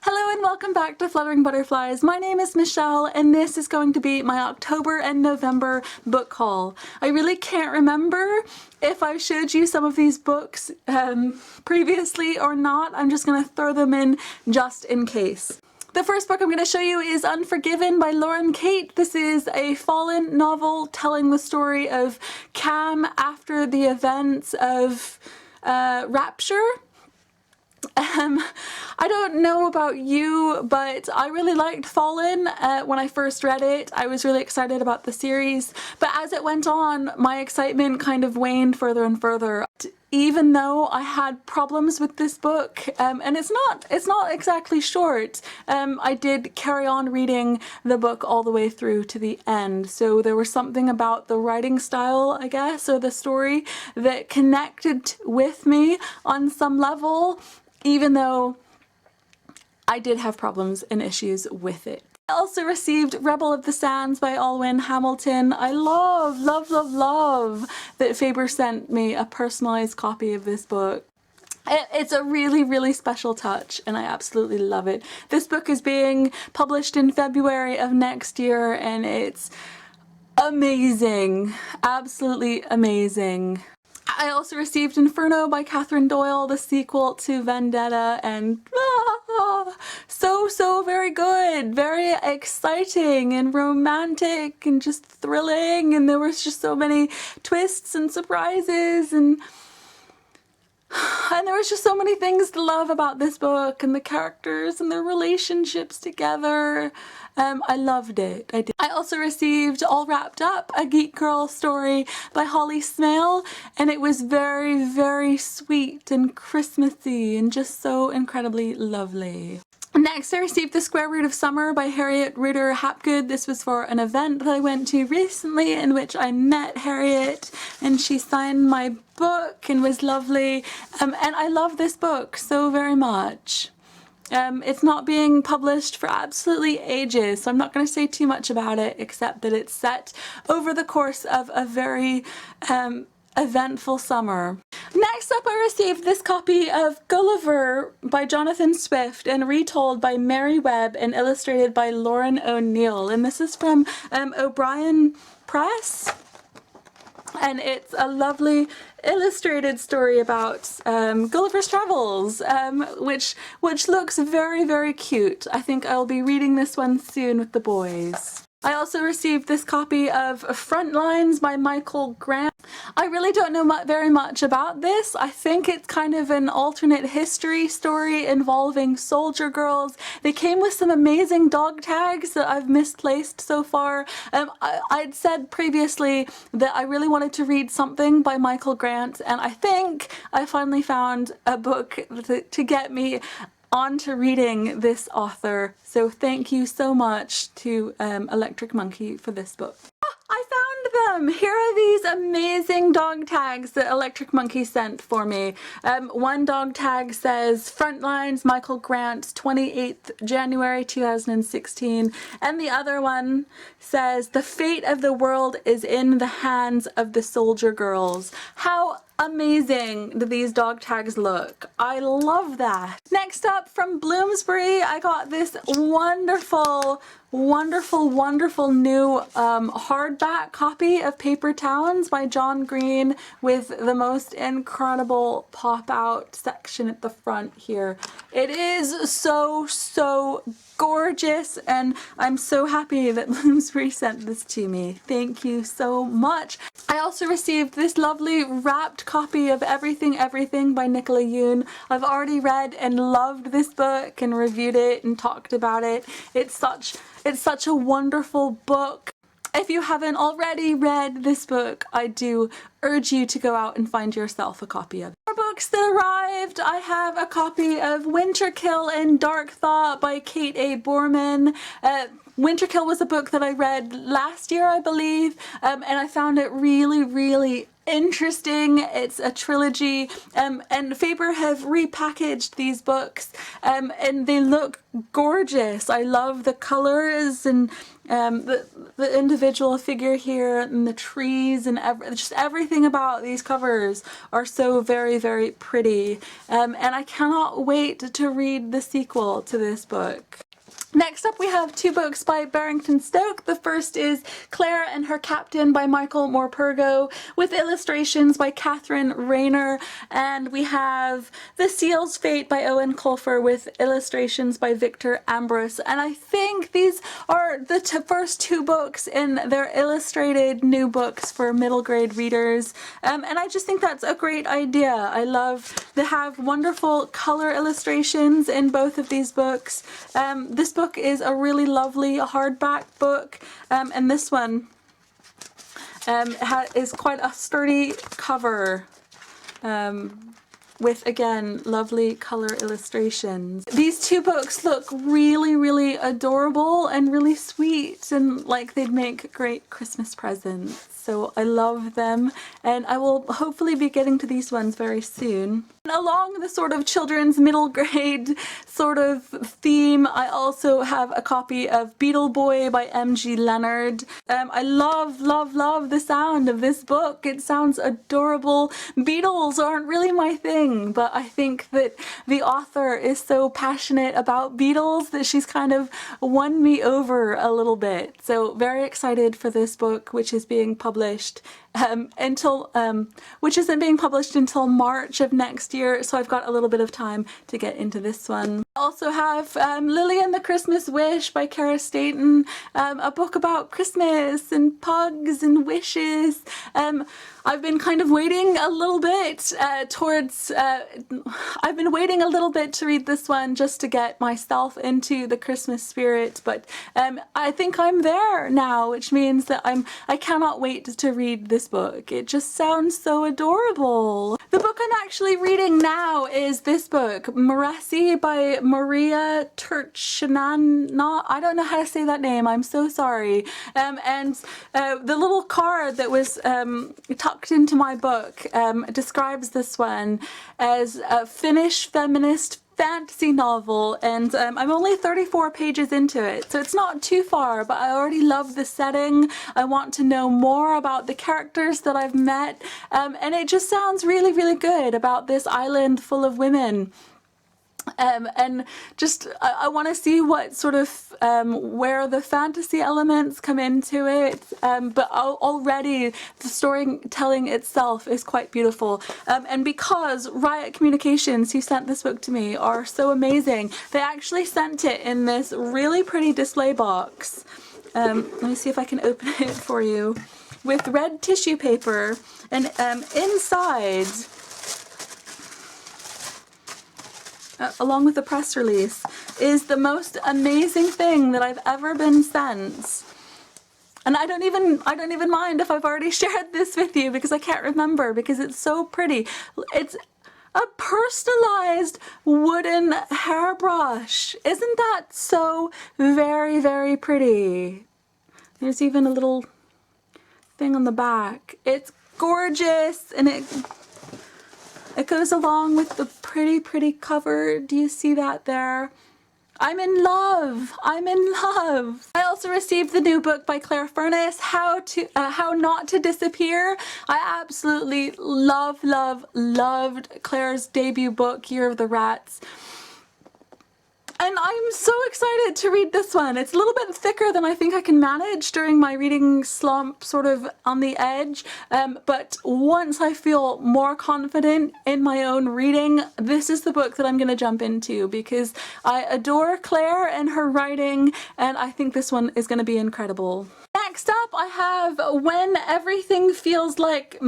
Hello and welcome back to Fluttering Butterflies. My name is Michelle and this is going to be my October and November book haul. I really can't remember if I showed you some of these books previously or not. I'm just going to throw them in just in case. The first book I'm going to show you is Unforgiven by Lauren Kate. This is a Fallen novel telling the story of Cam after the events of Rapture. I don't know about you, but I really liked Fallen when I first read it. I was really excited about the series, but as it went on, my excitement kind of waned further and further. Even though I had problems with this book, and it's not exactly short, I did carry on reading the book all the way through to the end. So there was something about the writing style, I guess, or the story that connected with me on some level, even though I did have problems and issues with it. I also received Rebel of the Sands by Alwyn Hamilton. I love that Faber sent me a personalized copy of this book. It's a really special touch and I absolutely love it. This book is being published in February of next year and it's amazing, absolutely amazing. I also received Inferno by Catherine Doyle, the sequel to Vendetta, and so very good, very exciting and romantic and just thrilling, and there was just so many twists and surprises and there was just so many things to love about this book and the characters and their relationships together. I loved it. I did. I also received All Wrapped Up, a Geek Girl story by Holly Smale, and it was very sweet and Christmassy and just so incredibly lovely. Next, I received The Square Root of Summer by Harriet Ruder Hapgood. This was for an event that I went to recently in which I met Harriet and she signed my book and was lovely. And I love this book so very much. It's not being published for absolutely ages, so I'm not going to say too much about it except that it's set over the course of a very eventful summer. Next up, I received this copy of Gulliver by Jonathan Swift and retold by Mary Webb and illustrated by Lauren O'Neill, and this is from O'Brien Press. And it's a lovely illustrated story about Gullivers Travels, which looks very cute. I think I'll be reading this one soon with the boys. I also received this copy of Frontlines by Michael Grant. I really don't know very much about this. I think it's kind of an alternate history story involving soldier girls. They came with some amazing dog tags that I've misplaced so far. I'd said previously that I really wanted to read something by Michael Grant, and I think I finally found a book to get me on to reading this author, so thank you so much to Electric Monkey for this book. I found them! Here are these amazing dog tags that Electric Monkey sent for me. One dog tag says Frontlines, Michael Grant, 28th January 2016, and the other one says The Fate of the World is in the Hands of the Soldier Girls. How amazing do these dog tags look? I love that. Next up, from Bloomsbury, I got this wonderful new hardback copy of Paper Towns by John Green with the most incredible pop-out section at the front here. It is so gorgeous and I'm so happy that Bloomsbury sent this to me. Thank you so much. I also received this lovely wrapped copy of Everything by Nicola Yoon. I've already read and loved this book and reviewed it and talked about it. It's such a wonderful book. If you haven't already read this book, I do urge you to go out and find yourself a copy of it. More books that arrived. I have a copy of Winterkill and Dark Thought by Kate A. Borman. Winterkill was a book that I read last year, I believe, and I found it really interesting. It's a trilogy, and Faber have repackaged these books, and they look gorgeous. I love the colors and the individual figure here and the trees and just everything about these covers are so very, very pretty, and I cannot wait to read the sequel to this book. Next up we have two books by Barrington Stoke. The first is Claire and Her Captain by Michael Morpurgo with illustrations by Catherine Rayner, and we have The Seal's Fate by Owen Colfer with illustrations by Victor Ambrose. And I think these are the first two books in their illustrated new books for middle grade readers, and I just think that's a great idea. I love they have wonderful color illustrations in both of these books. This book is a really lovely hardback book, and this one is quite a sturdy cover, with, again, lovely color illustrations. These two books look really, really adorable and really sweet, and like they'd make great Christmas presents. So I love them, and I will hopefully be getting to these ones very soon. And along the sort of children's middle grade sort of theme, I also have a copy of Beetle Boy by M.G. Leonard. I love, love, love the sound of this book. It sounds adorable. Beetles aren't really my thing, but I think that the author is so passionate about beetles that she's kind of won me over a little bit. So very excited for this book, which is being published which isn't being published until March of next year, so I've got a little bit of time to get into this one. I also have Lillian the Christmas Wish by Kara Staton, a book about Christmas and pugs and wishes. I've been kind of waiting a little bit I've been waiting a little bit to read this one just to get myself into the Christmas spirit, but I think I'm there now, which means that I cannot wait to read this book. It just sounds so adorable. The book I'm actually reading now is this book, Moresi by Maria Turchinana. I don't know how to say that name, I'm so sorry. And the little card that was tucked into my book describes this one as a Finnish feminist fantasy novel, and I'm only 34 pages into it, so it's not too far, but I already love the setting. I want to know more about the characters that I've met, and it just sounds really, really good about this island full of women. And just I want to see what sort of where the fantasy elements come into it, but already the storytelling itself is quite beautiful, and because Riot Communications, who sent this book to me, are so amazing, they actually sent it in this really pretty display box. Let me see if I can open it for you, with red tissue paper, and inside, along with the press release, is the most amazing thing that I've ever been sent. And I don't even mind if I've already shared this with you, because I can't remember, because it's so pretty. It's a personalized wooden hairbrush. Isn't that so very, very pretty? There's even a little thing on the back. It's gorgeous, and it goes along with the pretty, pretty cover. Do you see that there? I'm in love. I'm in love. I also received the new book by Claire Furness, How Not to Disappear. I absolutely loved Claire's debut book, Year of the Rats. And I'm so excited to read this one. It's a little bit thicker than I think I can manage during my reading slump, sort of on the edge, but once I feel more confident in my own reading, this is the book that I'm going to jump into, because I adore Claire and her writing, and I think this one is going to be incredible. Next up, I have When Everything Feels Like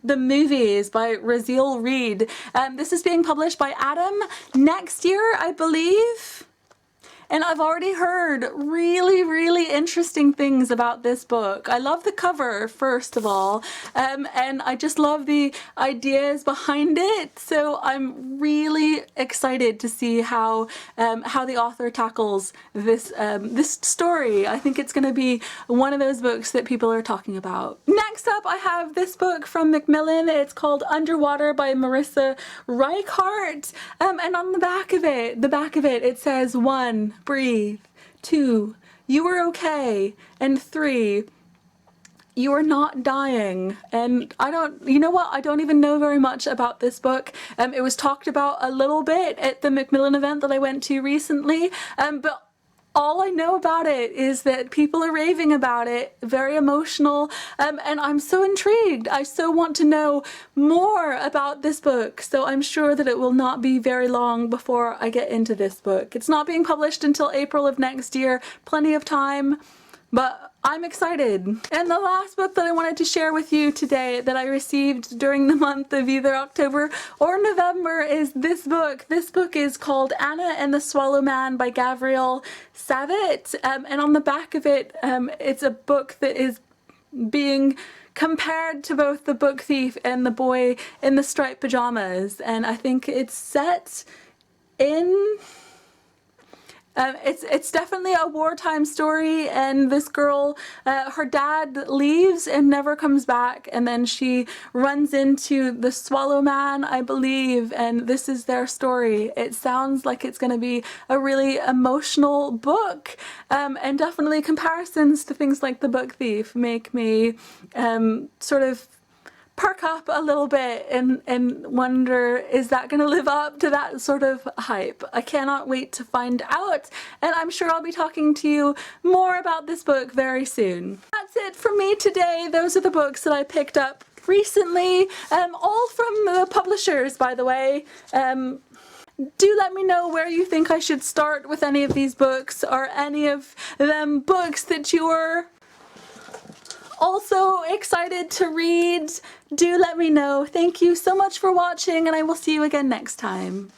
the Movies by Raziel Reed. This is being published by Adam next year, I believe. And I've already heard really interesting things about this book. I love the cover, first of all, and I just love the ideas behind it. So I'm really excited to see how the author tackles this this story. I think it's going to be one of those books that people are talking about. Next up, I have this book from Macmillan. It's called Underwater by Marissa Reichart, and on the back of it, it says 1, breathe, 2, you are okay, and 3, you are not dying. And you know what, I don't even know very much about this book. It was talked about a little bit at the Macmillan event that I went to recently, but all I know about it is that people are raving about it, very emotional, and I'm so intrigued. I so want to know more about this book, so I'm sure that it will not be very long before I get into this book. It's not being published until April of next year, plenty of time, but I'm excited. And the last book that I wanted to share with you today that I received during the month of either October or November is this book. This book is called Anna and the Swallow Man by Gabrielle Savitt, and on the back of it, it's a book that is being compared to both The Book Thief and The Boy in the Striped Pajamas, and I think it's set in... It's definitely a wartime story, and this girl, her dad leaves and never comes back, and then she runs into the Swallow Man, I believe, and this is their story. It sounds like it's going to be a really emotional book, and definitely comparisons to things like The Book Thief make me sort of perk up a little bit and wonder, is that going to live up to that sort of hype? I cannot wait to find out, and I'm sure I'll be talking to you more about this book very soon. That's it from me today. Those are the books that I picked up recently, all from the publishers, by the way. Do let me know where you think I should start with any of these books, or any of them books that you're also excited to read. Do let me know. Thank you so much for watching, and I will see you again next time.